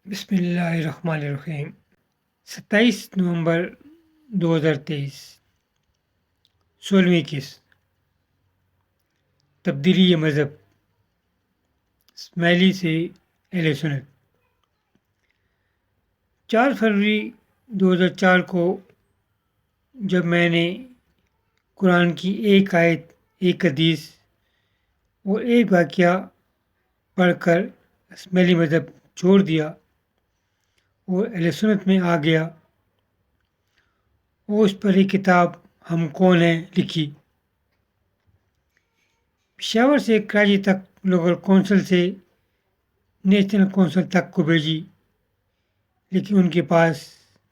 بسم اللہ الرحمن الرحیم 27 نومبر 2023 16ویں قسط تبدیلی مذہب اسماعیلی سے اہل سنت 4 فروری 2004 کو جب میں نے قرآن کی ایک آیت، ایک حدیث اور ایک واقعہ پڑھ کر اسماعیلی مذہب چھوڑ دیا اور اہل سنت میں آ گیا اور اس پر ایک کتاب ہم کون ہیں لکھی۔ پشاور سے کراچی تک لوکل کونسل سے نیشنل کونسل تک کو بھیجی، لیکن ان کے پاس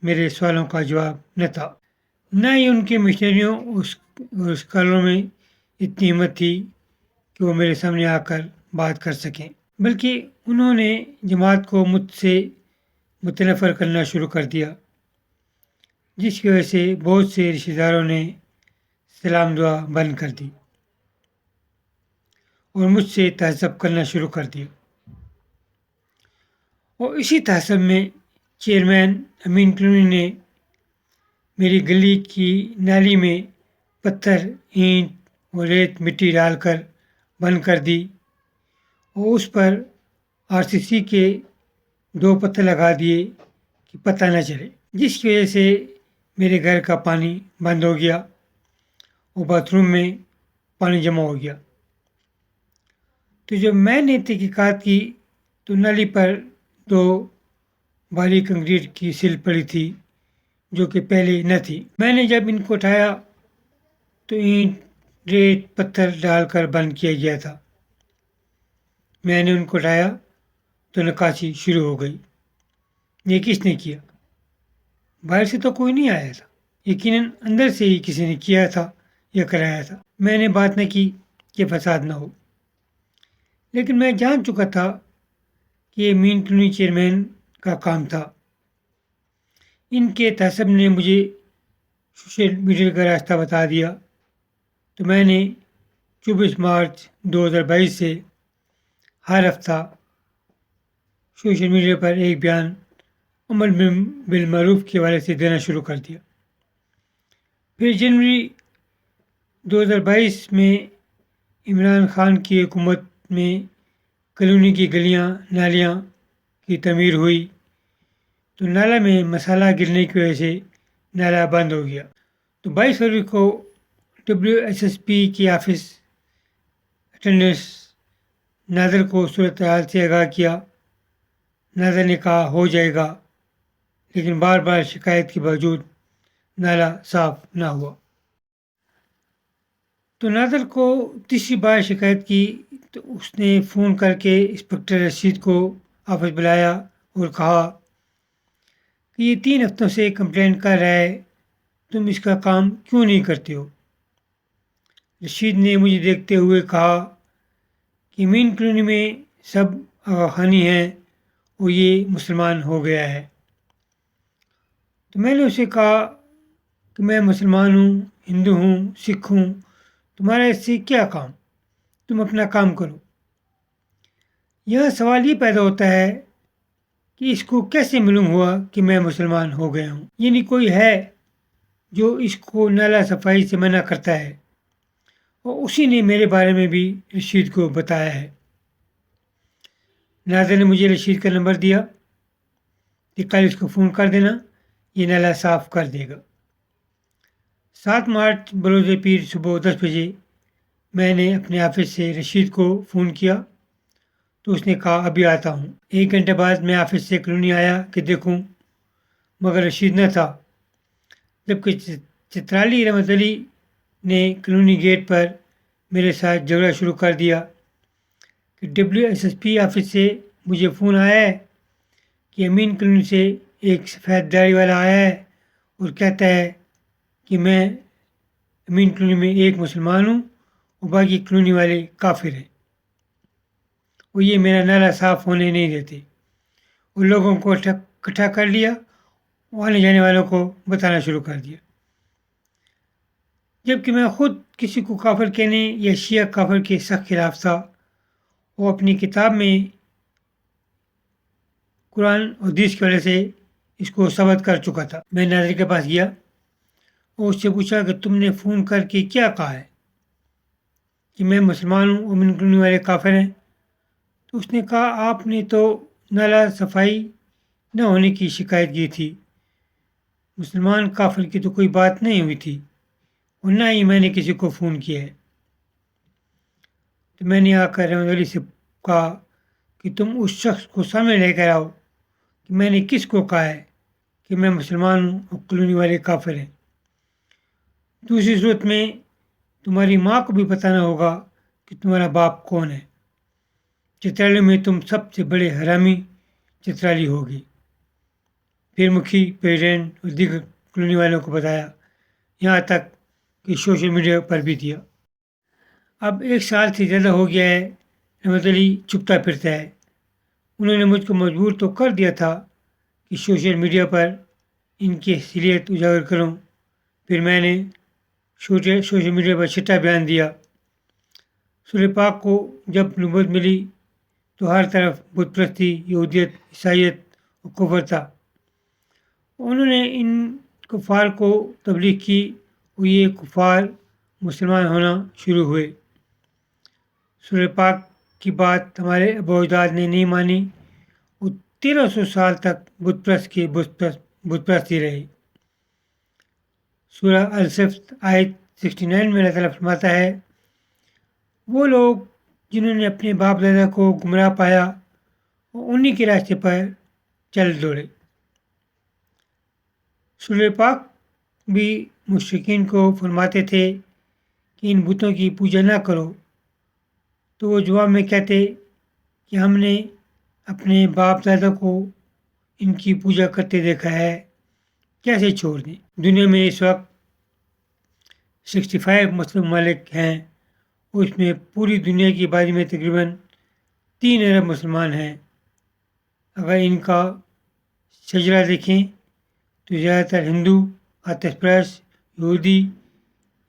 میرے سوالوں کا جواب نہ تھا، نہ ہی ان کے مشنریوں اور اسکالروں میں اتنی ہمت تھی کہ وہ میرے سامنے آ کر بات کر سکیں، بلکہ انہوں نے جماعت کو مجھ سے متنفر کرنا شروع کر دیا، جس کی وجہ سے بہت سے رشتہ داروں نے سلام دعا بند کر دی اور مجھ سے تعصب کرنا شروع کر دیا۔ اور اسی تعصب میں چیئرمین امین کلونی نے میری گلی کی نالی میں پتھر، اینٹ اور ریت مٹی ڈال کر بند کر دی اور اس پر RCC کے 2 پتھر لگا دیے کہ پتہ نہ چلے، جس کی وجہ سے میرے گھر کا پانی بند ہو گیا اور باتھ روم میں پانی جمع ہو گیا۔ تو جب میں نے تحقیقات کی تو نالی پر 2 بھاری کنکریٹ کی سل پڑی تھی جو کہ پہلے نہ تھی۔ میں نے جب ان کو اٹھایا تو اینٹ، ریت، پتھر ڈال کر بند کیا گیا تھا۔ میں نے ان کو اٹھایا تو نکاسی شروع ہو گئی۔ یہ کس نے کیا؟ باہر سے تو کوئی نہیں آیا تھا، یقیناً اندر سے ہی کسی نے کیا تھا یا کرایا تھا۔ میں نے بات نہ کی کہ فساد نہ ہو، لیکن میں جان چکا تھا کہ یہ امین کلونی چیئرمین کا کام تھا۔ ان کے تعصب نے مجھے سوشل میڈیا کا راستہ بتا دیا، تو میں نے 24 مارچ 2022 سے ہر ہفتہ سوشل میڈیا پر ایک بیان امر بالمعروف کے حوالے سے دینا شروع کر دیا۔ پھر جنوری 2022 میں عمران خان کی حکومت میں کالونی کی گلیاں نالیاں کی تعمیر ہوئی تو نالہ میں مسالہ گرنے کی وجہ سے نالہ بند ہو گیا۔ تو 22 فروری کو WSSP کی آفس اٹینڈنس نادر کو صورتحال سے آگاہ کیا۔ نادر نے کہا ہو جائے گا، لیکن بار بار شکایت کے باوجود نالہ صاف نہ ہوا۔ تو نادر کو تیسری بار شکایت کی تو اس نے فون کر کے انسپکٹر رشید کو آفس بلایا اور کہا کہ یہ 3 ہفتوں سے کمپلین کر رہا ہے، تم اس کا کام کیوں نہیں کرتے ہو؟ رشید نے مجھے دیکھتے ہوئے کہا کہ امین کالونی میں سب آغا خانی ہیں اور یہ مسلمان ہو گیا ہے۔ تو میں نے اسے کہا کہ میں مسلمان ہوں، ہندو ہوں، سکھ ہوں، تمہارا اس سے کیا کام؟ تم اپنا کام کرو۔ یہاں سوال یہ پیدا ہوتا ہے کہ اس کو کیسے معلوم ہوا کہ میں مسلمان ہو گیا ہوں؟ یعنی کوئی ہے جو اس کو نالہ صفائی سے منع کرتا ہے، اور اسی نے میرے بارے میں بھی رشید کو بتایا ہے۔ نادر نے مجھے رشید کا نمبر دیا کہ کل اس کو فون کر دینا، یہ نالہ صاف کر دے گا۔ 7 مارچ بروز پیر صبح 10 بجے میں نے اپنے آفس سے رشید کو فون کیا تو اس نے کہا ابھی آتا ہوں۔ 1 گھنٹے بعد میں آفس سے کالونی آیا کہ دیکھوں، مگر رشید نہ تھا، جبکہ چترالی رحمت علی نے کالونی گیٹ پر میرے ساتھ جھگڑا شروع کر دیا کہ WSSP آفس سے مجھے فون آیا ہے کہ امین کالونی سے ایک سفید داڑھی والا آیا ہے اور کہتا ہے کہ میں امین کالونی میں ایک مسلمان ہوں اور باقی کالونی والے کافر ہیں، اور یہ میرا نالہ صاف ہونے نہیں دیتے، اور لوگوں کو اکٹھا کر لیا اور آنے جانے والوں کو بتانا شروع کر دیا، جبکہ میں خود کسی کو کافر کہنے یا شیعہ کافر کے سخت خلاف تھا، اور اپنی کتاب میں قرآن اور حدیث کی وجہ سے اس کو ثابت کر چکا تھا۔ میں ناظر کے پاس گیا اور اس سے پوچھا کہ تم نے فون کر کے کیا کہا ہے کہ میں مسلمان ہوں اور من کلونی والے کافر ہیں؟ تو اس نے کہا آپ نے تو نالا صفائی نہ ہونے کی شکایت کی تھی، مسلمان کافر کی تو کوئی بات نہیں ہوئی تھی اور نہ ہی میں نے کسی کو فون کیا ہے۔ تو میں نے آ کر رحمت علی سے کہا کہ تم اس شخص کو سامنے لے کر آؤ کہ میں نے کس کو کہا ہے کہ میں مسلمان ہوں اور کلونی والے کافر ہیں۔ دوسری صورت میں تمہاری ماں کو بھی بتانا ہوگا کہ تمہارا باپ کون ہے۔ چترالیوں میں تم سب سے بڑے حرامی چترالی ہوگی۔ پھر مکھی، پریزیڈنٹ اور دیگر کلونی والوں کو بتایا، یہاں تک کہ سوشل میڈیا پر بھی دیا۔ اب 1 سال سے زیادہ ہو گیا ہے رحمت علی چھپتا پھرتا ہے۔ انہوں نے مجھ کو مجبور تو کر دیا تھا کہ سوشل میڈیا پر ان کی اصلیت اجاگر کروں۔ پھر میں نے سوشل میڈیا پر چھٹا بیان دیا۔ سورہ پاک کو جب نبوت ملی تو ہر طرف بت پرستی، یہودیت، عیسائیت اور کفر تھا۔ انہوں نے ان کفار کو تبلیغ کی اور یہ کفار مسلمان ہونا شروع ہوئے۔ سورہ پاک کی بات ہمارے ابا اجداد نے نہیں مانی اور 1300 سال تک بت پرست کی بت پرستی رہی۔ سورہ الصف آیت 69 میں اللہ تعالیٰ فرماتا ہے، وہ لوگ جنہوں نے اپنے باپ دادا کو گمراہ پایا اور انہی کے راستے پر چل دوڑے۔ سورہ پاک بھی مشرکین کو فرماتے تھے کہ ان بتوں کی پوجا نہ کرو، تو وہ جواب میں کہتے کہ ہم نے اپنے باپ دادا کو ان کی پوجا کرتے دیکھا ہے، کیسے چھوڑ دیں۔ دنیا میں اس وقت 65 مسلم ممالک ہیں اور اس میں پوری دنیا کی آبادی میں تقریباً 3 ارب مسلمان ہیں۔ اگر ان کا شجرہ دیکھیں تو زیادہ تر ہندو، آتش پرست، یہودی،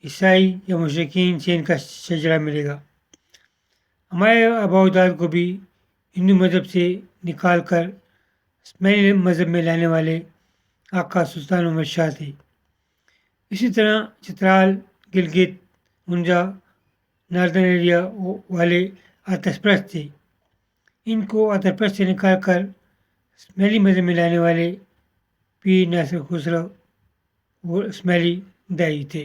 عیسائی یا مشرکین سے ان کا شجرہ ملے گا۔ ہمارے آباء و اجداد کو بھی ہندو مذہب سے نکال کر اسماعیلی مذہب میں لانے والے آقا سلطان محمد شاہ تھے۔ اسی طرح چترال، گلگت، ہنزا، ناردرن ایریا والے آتش پرست تھے۔ ان کو آتش پرست سے نکال کر اسماعیلی مذہب میں لانے والے پیر ناصر خسرو اور اسماعیلی دائی تھے۔